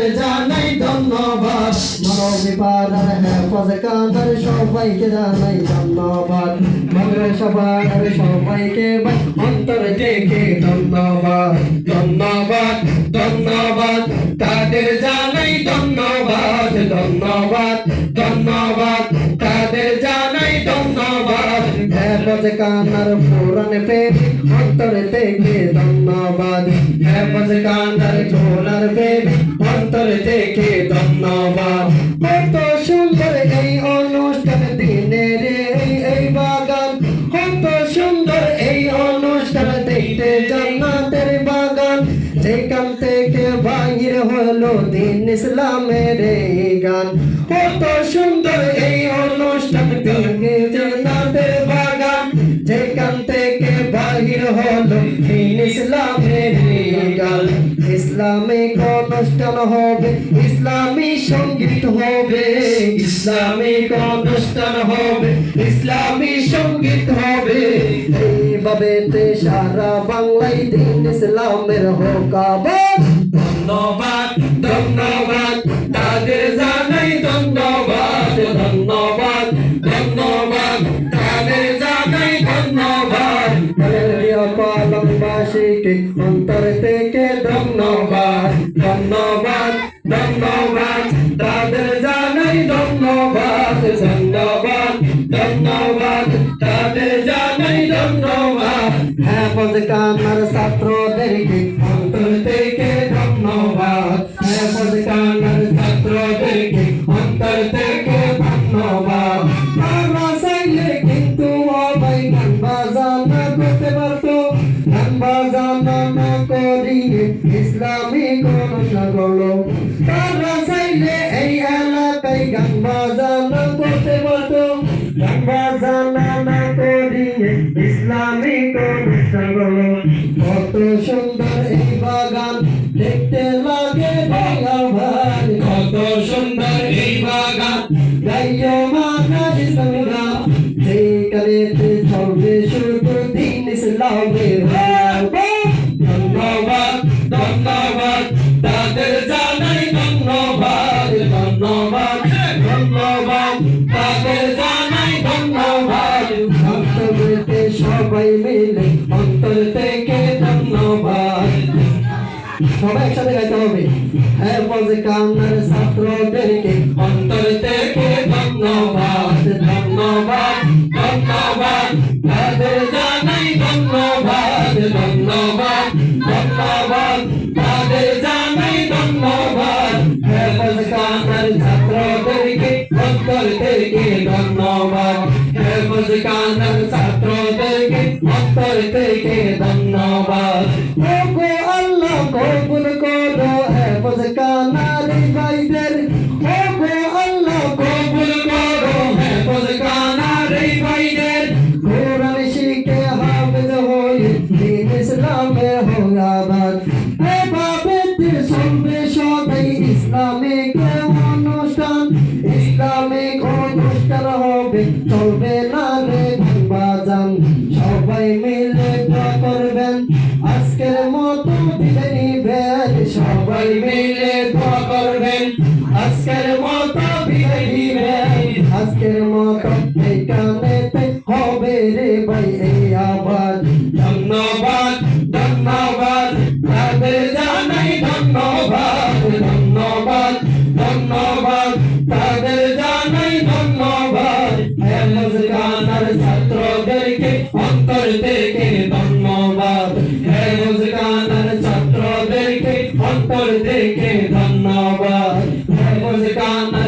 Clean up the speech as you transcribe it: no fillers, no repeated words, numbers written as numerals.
তাদের জানাই ধন্যবাদ। মানবী পাড়ার হেফাজতকারীর সবাইকে জানাই ধন্যবাদ। মাদ্রাসার সবাইকে অন্তর থেকে ধন্যবাদ। ধন্যবাদ ধন্যবাদ তাদের জানাই ধন্যবাদ। ধন্যবাদ ধন্যবাদ তাদের জানাই ধন্যবাদ। হেফাজতকারীর পুরাণ প্রেমী অন্তর থেকে ধন্যবাদ। হেফাজতকারীর ঝোলার প্রেমী অন্তর থেকে ধন্যবাদ। কত সুন্দর এই অনুষ্ঠান দিনের এই বাগান, কত সুন্দর এই অনুষ্ঠান দেখতে জান্নাতের বাগান। যেখান থেকে বাহির হলো দিন ইসলামের এই গান, কত সুন্দর এই অনুষ্ঠান দেখতে জান্নাতের বাগান। যেখান থেকে বাহির হলো দিন ইসলামের এই গান। ইসলামিক অনুষ্ঠান হবে, ইসলামী সঙ্গীত হবে, ইসলামিক অনুষ্ঠান হবে, ইসলামী সঙ্গীত হবে। এইভাবে সারা বাংলায় দিন ইসলামের হোক আবাদ। ধন্যবাদ ধন্যবাদ তাদের জানাই ধন্যবাদ। ধন্যবাদ ধন্যবাদ তাদের জানাই ধন্যবাদ। পালনবাসীকে অন্তর থেকে ধন্যবাদ। ধন্যবাদ ধন্যবাদ তাদের জানাই ধন্যবাদ। ধন্যবাদ ধন্যবাদ তাদের জানাই ধন্যবাদ। হেফাজতখানার ছাত্রদেরকে অন্তর থেকে ধন্যবাদ। হেফাজতখানার ছাত্রদেরকে অন্তর থেকে ধন্যবাদ। আমরা চাইলে কিন্তু সবাই গান বাজানা করতে পারতো, গান বাজানা না করিয়ে ইসলামিক অনুষ্ঠান করলো। তারা চাইলে এই এলাকায় গান বাজানা করতে পারতো, গান বাজানা না করিয়ে ইসলামিক অনুষ্ঠান করলো। কত সুন্দর এই বাগান দেখতে লাগে বাংলা ভাই, কত সুন্দর এই বাগান গাইও মানা ইসলামী গান। যেখানেতে চলবে শুধু দিন ইসলামের। ধন্যবাদ ধন্যবাদ তাদের জানাই ধন্যবাদ। ধন্যবাদ ধন্যবাদ তাদের জানাই ধন্যবাদ। ভক্তদেরকে সবাই মিলে অন্তর থেকে ধন্যবাদ। সবাই একসাথে গাইতে হবে। হেফাজতখানার ছাত্রদেরকে অন্তর থেকে ধন্যবাদ। ধন্যবাদ ধন্যবাদ তাদের জানাই ধন্যবাদ। ধন্যবাদ ধন্যবাদ তাদের জানাই ধন্যবাদ। হেফাজতখানার ছাত্রদেরকে অন্তর থেকে ধন্যবাদ। হেফাজতখানার ছাত্রদেরকে অন্তর থেকে ধন্যবাদ। ওগো আল্লাহ কবুল করো হেফাজতখানার ভাইদের। ওগো আল্লাহ কবুল করো হেফাজতখানার ভাইদের। কোরআন শিখে হাফেজ হয়ে দিন ইসলামে হোক আবাদ। এভাবে চলবে সদাই ইসলামিক অনুষ্ঠান। ইসলামিক অনুষ্ঠান হবে, চলবে না রে বাজান। সবাই মিলে দোয়া করবেন, আজকের মতো বিদায় নিবেন। সবাই মিলে দোয়া করবেন, আজকের মতো বিদায় নিবেন। আজকের মতো এইখানেতে হবে রে ভাই এই আবাদ। ধন্যবাদ ধন্যবাদ তাদের জানাই ধন্যবাদ। ধন্যবাদ ধন্যবাদ তাদের জানাই ধন্যবাদ। হেফাজতখানার ছাত্রদেরকে অন্তর থেকে ধন্যবাদ। হেফাজতখানার ছাত্রদেরকে অন্তর থেকে ধন্যবাদ। হেফাজতখানার